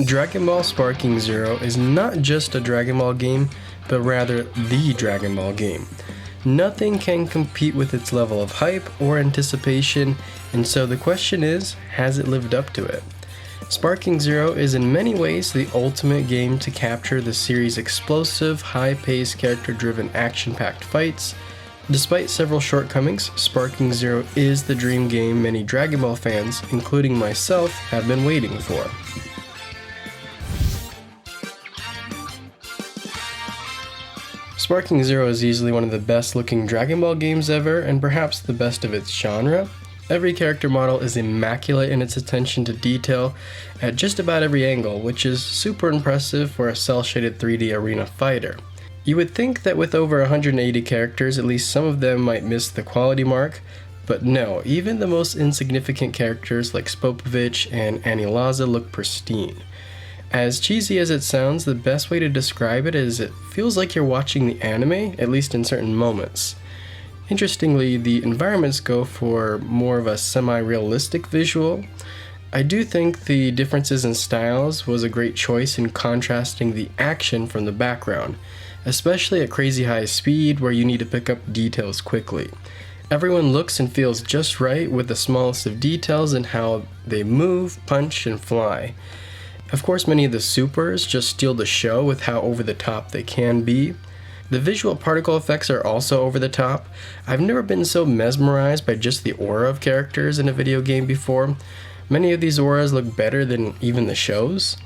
Dragon Ball Sparking Zero is not just a Dragon Ball game, but rather the Dragon Ball game. Nothing can compete with its level of hype or anticipation, and so the question is, has it lived up to it? Sparking Zero is in many ways the ultimate game to capture the series' explosive, high-paced, character-driven, action-packed fights. Despite several shortcomings, Sparking Zero is the dream game many Dragon Ball fans, including myself, have been waiting for. Sparking Zero is easily one of the best looking Dragon Ball games ever, and perhaps the best of its genre. Every character model is immaculate in its attention to detail at just about every angle, which is super impressive for a cel-shaded 3D arena fighter. You would think that with over 180 characters, at least some of them might miss the quality mark, but no, even the most insignificant characters like Spopovich and Anilaza look pristine. As cheesy as it sounds, the best way to describe it is it feels like you're watching the anime, at least in certain moments. Interestingly, the environments go for more of a semi-realistic visual. I do think the differences in styles was a great choice in contrasting the action from the background, especially at crazy high speed where you need to pick up details quickly. Everyone looks and feels just right with the smallest of details in how they move, punch, and fly. Of course, many of the supers just steal the show with how over the top they can be. The visual particle effects are also over the top. I've never been so mesmerized by just the aura of characters in a video game before. Many of these auras look better than even the shows.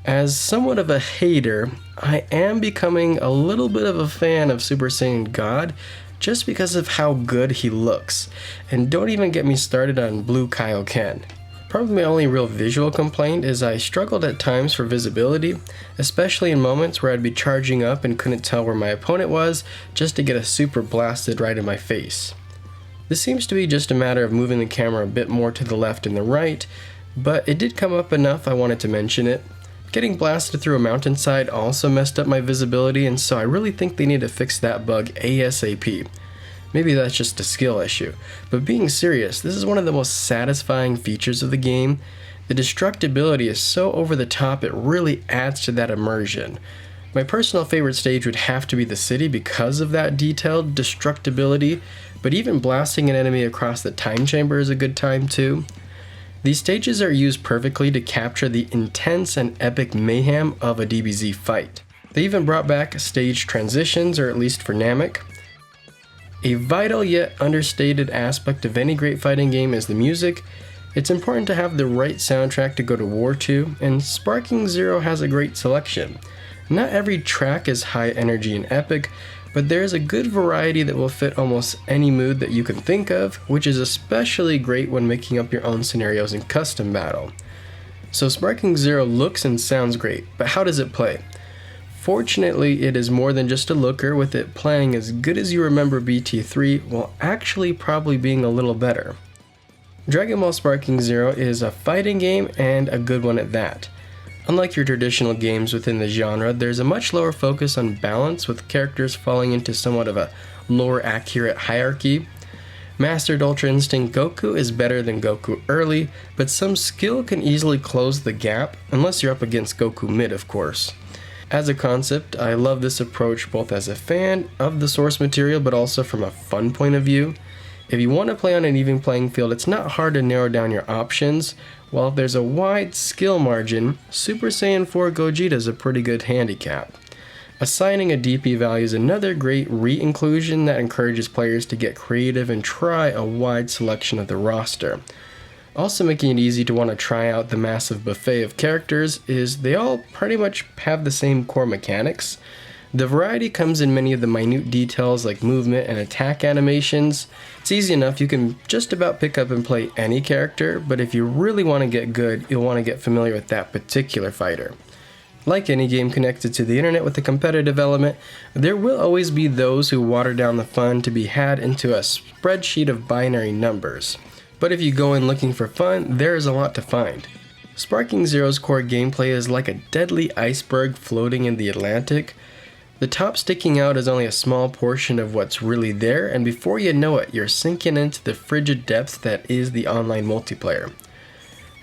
As somewhat of a hater, I am becoming a little bit of a fan of Super Saiyan God just because of how good he looks. And don't even get me started on Blue Kaioken. Probably my only real visual complaint is I struggled at times for visibility, especially in moments where I'd be charging up and couldn't tell where my opponent was just to get a super blasted right in my face. This seems to be just a matter of moving the camera a bit more to the left and the right, but it did come up enough I wanted to mention it. Getting blasted through a mountainside also messed up my visibility, and so I really think they need to fix that bug ASAP. Maybe that's just a skill issue, but being serious, this is one of the most satisfying features of the game. The destructibility is so over the top it really adds to that immersion. My personal favorite stage would have to be the city because of that detailed destructibility, but even blasting an enemy across the time chamber is a good time too. These stages are used perfectly to capture the intense and epic mayhem of a DBZ fight. They even brought back stage transitions, or at least for Namek. A vital yet understated aspect of any great fighting game is the music. It's important to have the right soundtrack to go to war to, and Sparking Zero has a great selection. Not every track is high energy and epic, but there is a good variety that will fit almost any mood that you can think of, which is especially great when making up your own scenarios in custom battle. So Sparking Zero looks and sounds great, but how does it play? Fortunately, it is more than just a looker, with it playing as good as you remember BT3 while actually probably being a little better. Dragon Ball Sparking Zero is a fighting game, and a good one at that. Unlike your traditional games within the genre, there's a much lower focus on balance, with characters falling into somewhat of a lore accurate hierarchy. Mastered Ultra Instinct Goku is better than Goku early, but some skill can easily close the gap, unless you're up against Goku mid, of course. As a concept, I love this approach both as a fan of the source material, but also from a fun point of view. If you want to play on an even playing field, it's not hard to narrow down your options. While if there's a wide skill margin, Super Saiyan 4 Gogeta is a pretty good handicap. Assigning a DP value is another great re-inclusion that encourages players to get creative and try a wide selection of the roster. Also making it easy to want to try out the massive buffet of characters is they all pretty much have the same core mechanics. The variety comes in many of the minute details like movement and attack animations. It's easy enough, you can just about pick up and play any character, but if you really want to get good, you'll want to get familiar with that particular fighter. Like any game connected to the internet with a competitive element, there will always be those who water down the fun to be had into a spreadsheet of binary numbers. But if you go in looking for fun, there is a lot to find. Sparking Zero's core gameplay is like a deadly iceberg floating in the Atlantic. The top sticking out is only a small portion of what's really there, and before you know it, you're sinking into the frigid depths that is the online multiplayer.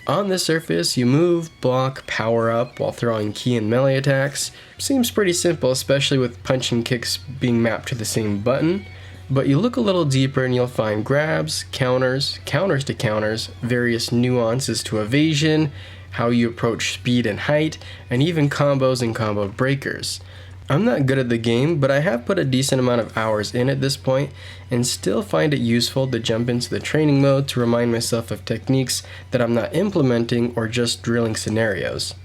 On the surface, you move, block, power up while throwing key and melee attacks. Seems pretty simple, especially with punch and kicks being mapped to the same button. But you look a little deeper and you'll find grabs, counters, counters to counters, various nuances to evasion, how you approach speed and height, and even combos and combo breakers. I'm not good at the game, but I have put a decent amount of hours in at this point and still find it useful to jump into the training mode to remind myself of techniques that I'm not implementing or just drilling scenarios.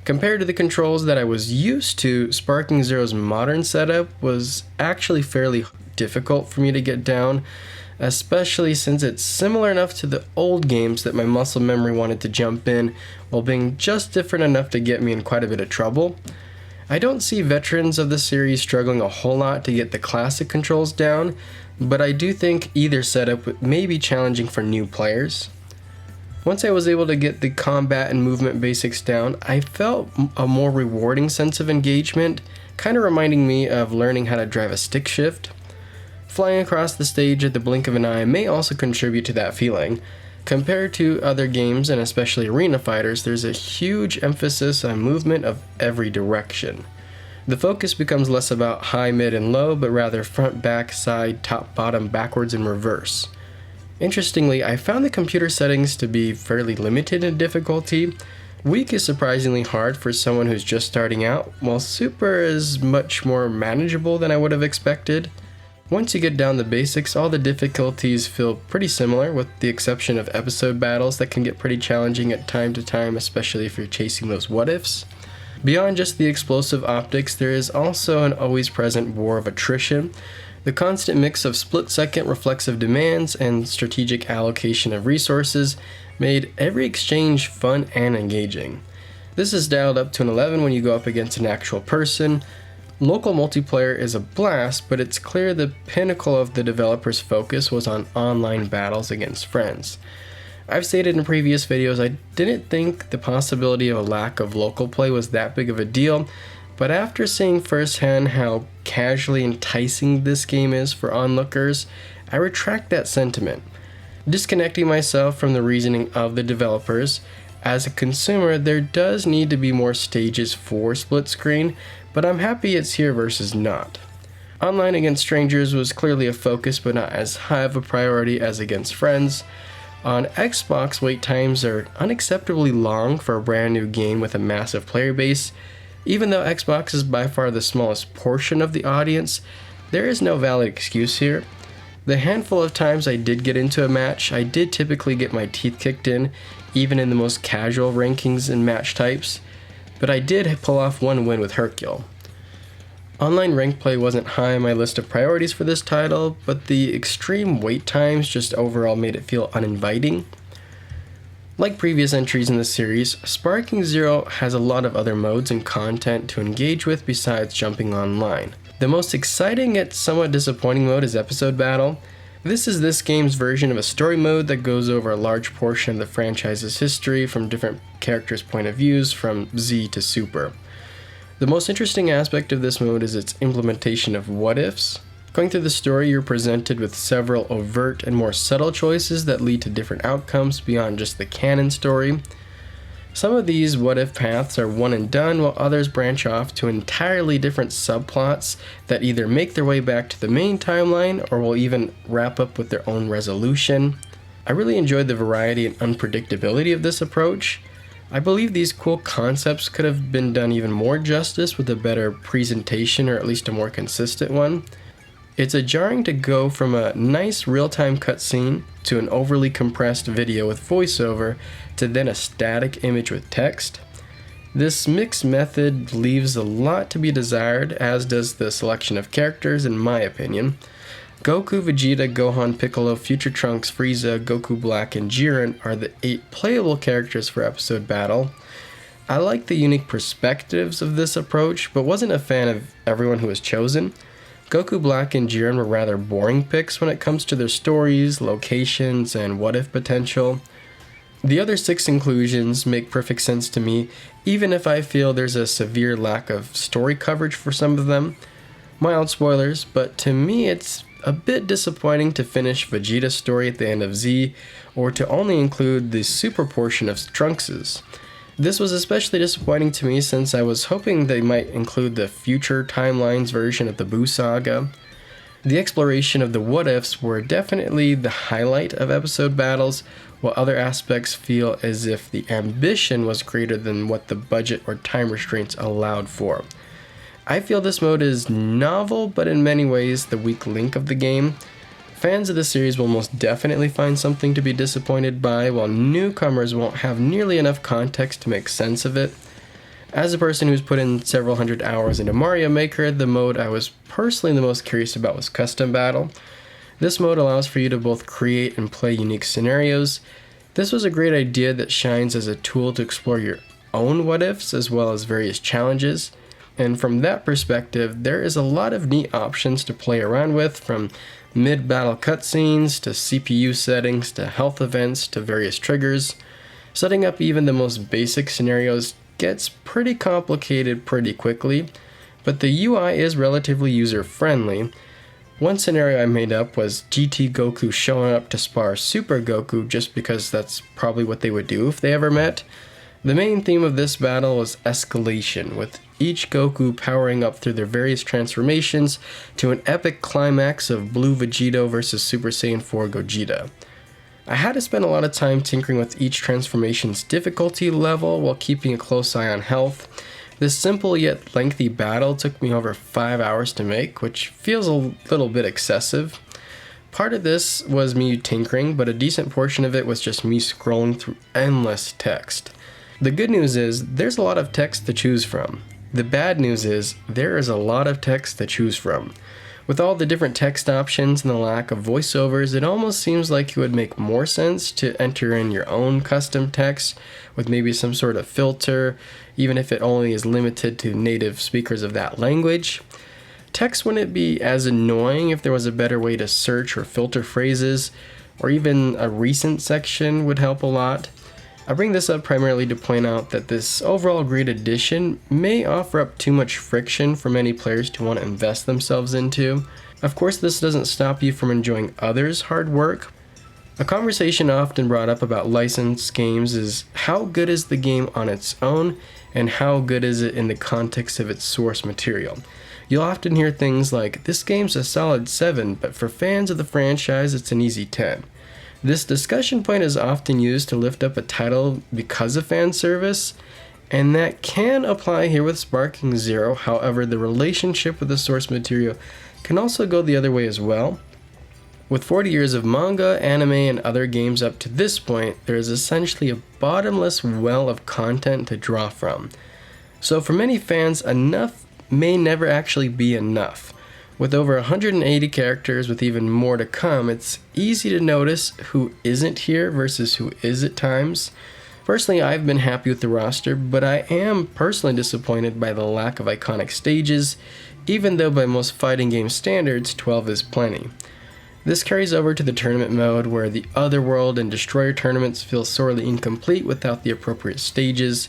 Compared to the controls that I was used to, Sparking Zero's modern setup was actually fairly difficult for me to get down, especially since it's similar enough to the old games that my muscle memory wanted to jump in while being just different enough to get me in quite a bit of trouble. I don't see veterans of the series struggling a whole lot to get the classic controls down, but I do think either setup may be challenging for new players. Once I was able to get the combat and movement basics down, I felt a more rewarding sense of engagement, kind of reminding me of learning how to drive a stick shift. Flying across the stage at the blink of an eye may also contribute to that feeling. Compared to other games, and especially arena fighters, there's a huge emphasis on movement of every direction. The focus becomes less about high, mid, and low, but rather front, back, side, top, bottom, backwards, and reverse. Interestingly, I found the computer settings to be fairly limited in difficulty. Weak is surprisingly hard for someone who's just starting out, while super is much more manageable than I would have expected. Once you get down the basics, all the difficulties feel pretty similar, with the exception of episode battles that can get pretty challenging at time to time, especially if you're chasing those what-ifs. Beyond just the explosive optics, there is also an always present war of attrition. The constant mix of split-second reflexive demands and strategic allocation of resources made every exchange fun and engaging. This is dialed up to an 11 when you go up against an actual person. Local multiplayer is a blast, but it's clear the pinnacle of the developers' focus was on online battles against friends. I've stated in previous videos I didn't think the possibility of a lack of local play was that big of a deal, but after seeing firsthand how casually enticing this game is for onlookers, I retract that sentiment. Disconnecting myself from the reasoning of the developers, as a consumer, there does need to be more stages for split screen, but I'm happy it's here versus not. Online against strangers was clearly a focus, but not as high of a priority as against friends. On Xbox, wait times are unacceptably long for a brand new game with a massive player base. Even though Xbox is by far the smallest portion of the audience, there is no valid excuse here. The handful of times I did get into a match, I did typically get my teeth kicked in, even in the most casual rankings and match types, but I did pull off one win with Hercule. Online rank play wasn't high on my list of priorities for this title, but the extreme wait times just overall made it feel uninviting. Like previous entries in the series, Sparking Zero has a lot of other modes and content to engage with besides jumping online. The most exciting yet somewhat disappointing mode is Episode Battle. This is this game's version of a story mode that goes over a large portion of the franchise's history from different characters' point of views from Z to Super. The most interesting aspect of this mode is its implementation of what-ifs. Going through the story, you're presented with several overt and more subtle choices that lead to different outcomes beyond just the canon story. Some of these what-if paths are one and done, while others branch off to entirely different subplots that either make their way back to the main timeline or will even wrap up with their own resolution. I really enjoyed the variety and unpredictability of this approach. I believe these cool concepts could have been done even more justice with a better presentation, or at least a more consistent one. It's jarring to go from a nice real-time cutscene to an overly compressed video with voiceover to then a static image with text. This mixed method leaves a lot to be desired, as does the selection of characters in my opinion. Goku, Vegeta, Gohan, Piccolo, Future Trunks, Frieza, Goku Black, and Jiren are the 8 playable characters for Episode Battle. I like the unique perspectives of this approach, but wasn't a fan of everyone who was chosen. Goku Black and Jiren were rather boring picks when it comes to their stories, locations, and what-if potential. The other 6 inclusions make perfect sense to me, even if I feel there's a severe lack of story coverage for some of them. Mild spoilers, but to me it's a bit disappointing to finish Vegeta's story at the end of Z, or to only include the super portion of Trunks's. This was especially disappointing to me since I was hoping they might include the future timelines version of the Boo saga. The exploration of the what-ifs were definitely the highlight of episode battles, while other aspects feel as if the ambition was greater than what the budget or time restraints allowed for. I feel this mode is novel, but in many ways the weak link of the game. Fans of the series will most definitely find something to be disappointed by, while newcomers won't have nearly enough context to make sense of it. As a person who's put in several hundred hours into Mario Maker, the mode I was personally the most curious about was Custom Battle. This mode allows for you to both create and play unique scenarios. This was a great idea that shines as a tool to explore your own what-ifs as well as various challenges. And from that perspective, there is a lot of neat options to play around with, from mid-battle cutscenes to CPU settings to health events to various triggers. Setting up even the most basic scenarios gets pretty complicated pretty quickly, but the UI is relatively user-friendly. One scenario I made up was GT Goku showing up to spar Super Goku just because that's probably what they would do if they ever met. The main theme of this battle was escalation, with each Goku powering up through their various transformations to an epic climax of Blue Vegito versus Super Saiyan 4 Gogeta. I had to spend a lot of time tinkering with each transformation's difficulty level while keeping a close eye on health. This simple yet lengthy battle took me over 5 hours to make, which feels a little bit excessive. Part of this was me tinkering, but a decent portion of it was just me scrolling through endless text. The good news is, there's a lot of text to choose from. The bad news is, there is a lot of text to choose from. With all the different text options and the lack of voiceovers, it almost seems like it would make more sense to enter in your own custom text with maybe some sort of filter, even if it only is limited to native speakers of that language. Text wouldn't be as annoying if there was a better way to search or filter phrases, or even a recent section would help a lot. I bring this up primarily to point out that this overall great addition may offer up too much friction for many players to want to invest themselves into. Of course, this doesn't stop you from enjoying others' hard work. A conversation often brought up about licensed games is how good is the game on its own, and how good is it in the context of its source material. You'll often hear things like, "This game's a solid 7, but for fans of the franchise it's an easy 10. This discussion point is often used to lift up a title because of fan service, and that can apply here with Sparking Zero. However, the relationship with the source material can also go the other way as well. With 40 years of manga, anime, and other games up to this point, there is essentially a bottomless well of content to draw from. So for many fans, enough may never actually be enough. With over 180 characters with even more to come, it's easy to notice who isn't here versus who is at times. Personally, I've been happy with the roster, but I am personally disappointed by the lack of iconic stages, even though by most fighting game standards, 12 is plenty. This carries over to the tournament mode, where the Otherworld and Destroyer tournaments feel sorely incomplete without the appropriate stages.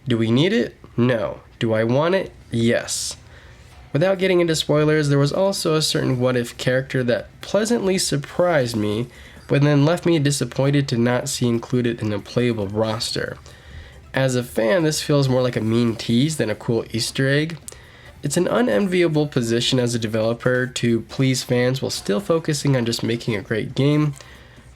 Do we need it? No. Do I want it? Yes. Without getting into spoilers, there was also a certain what-if character that pleasantly surprised me, but then left me disappointed to not see included in a playable roster. As a fan, this feels more like a mean tease than a cool Easter egg. It's an unenviable position as a developer to please fans while still focusing on just making a great game.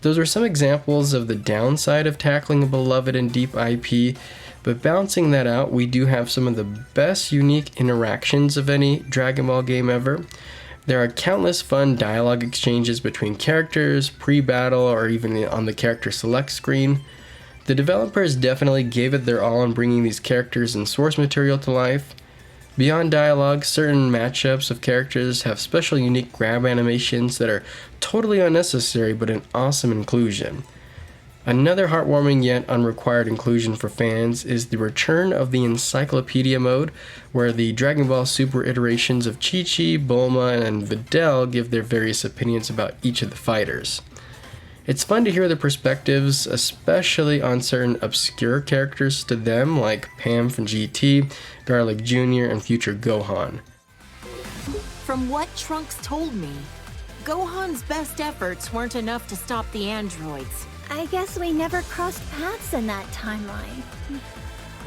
Those are some examples of the downside of tackling a beloved and deep IP, but balancing that out, we do have some of the best unique interactions of any Dragon Ball game ever. There are countless fun dialogue exchanges between characters, pre-battle, or even on the character select screen. The developers definitely gave it their all in bringing these characters and source material to life. Beyond dialogue, certain matchups of characters have special unique grab animations that are totally unnecessary but an awesome inclusion. Another heartwarming yet unrequired inclusion for fans is the return of the Encyclopedia mode, where the Dragon Ball Super iterations of Chi-Chi, Bulma, and Videl give their various opinions about each of the fighters. It's fun to hear their perspectives, especially on certain obscure characters to them, like Pam from GT, Garlic Jr., and future Gohan. From what Trunks told me, Gohan's best efforts weren't enough to stop the androids. I guess we never crossed paths in that timeline.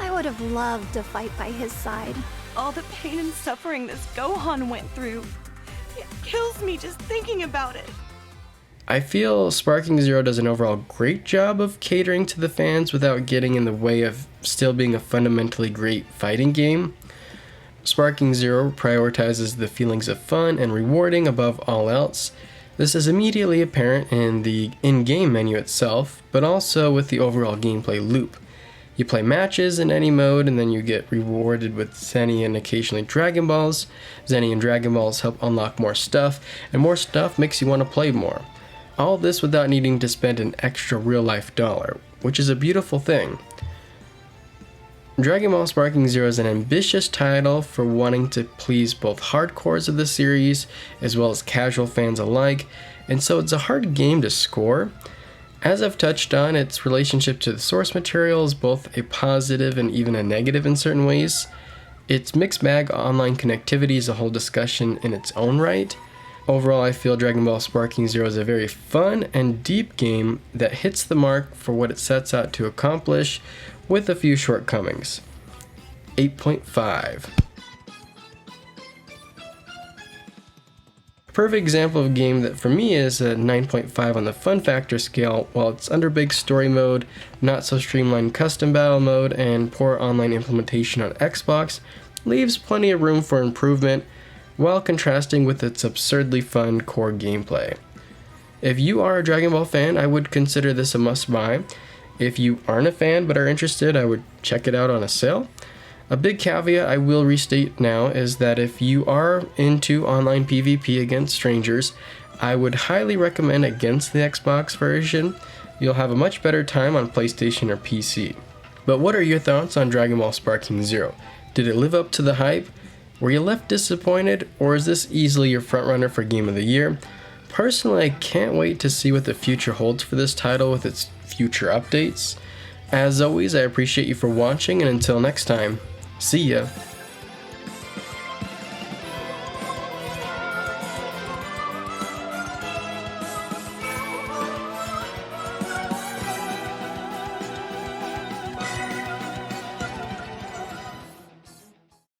I would have loved to fight by his side. All the pain and suffering this Gohan went through. It kills me just thinking about it. I feel Sparking Zero does an overall great job of catering to the fans without getting in the way of still being a fundamentally great fighting game. Sparking Zero prioritizes the feelings of fun and rewarding above all else. This is immediately apparent in the in-game menu itself, but also with the overall gameplay loop. You play matches in any mode, and then you get rewarded with Zenny and occasionally Dragon Balls. Zenny and Dragon Balls help unlock more stuff, and more stuff makes you want to play more. All this without needing to spend an extra real-life dollar, which is a beautiful thing. Dragon Ball Sparking Zero is an ambitious title for wanting to please both hardcores of the series as well as casual fans alike, and so it's a hard game to score. As I've touched on, its relationship to the source material is both a positive and even a negative in certain ways. Its mixed bag online connectivity is a whole discussion in its own right. Overall, I feel Dragon Ball Sparking Zero is a very fun and deep game that hits the mark for what it sets out to accomplish, with a few shortcomings. 8.5. A perfect example of a game that for me is a 9.5 on the fun factor scale. While it's under big story mode, not so streamlined custom battle mode, and poor online implementation on Xbox, leaves plenty of room for improvement, while contrasting with its absurdly fun core gameplay. If you are a Dragon Ball fan, I would consider this a must-buy. If you aren't a fan but are interested, I would check it out on a sale. A big caveat I will restate now is that if you are into online PvP against strangers, I would highly recommend against the Xbox version. You'll have a much better time on PlayStation or PC. But what are your thoughts on Dragon Ball Sparking Zero? Did it live up to the hype? Were you left disappointed, or is this easily your frontrunner for Game of the Year? Personally, I can't wait to see what the future holds for this title with its future updates. As always, I appreciate you for watching, and until next time, see ya!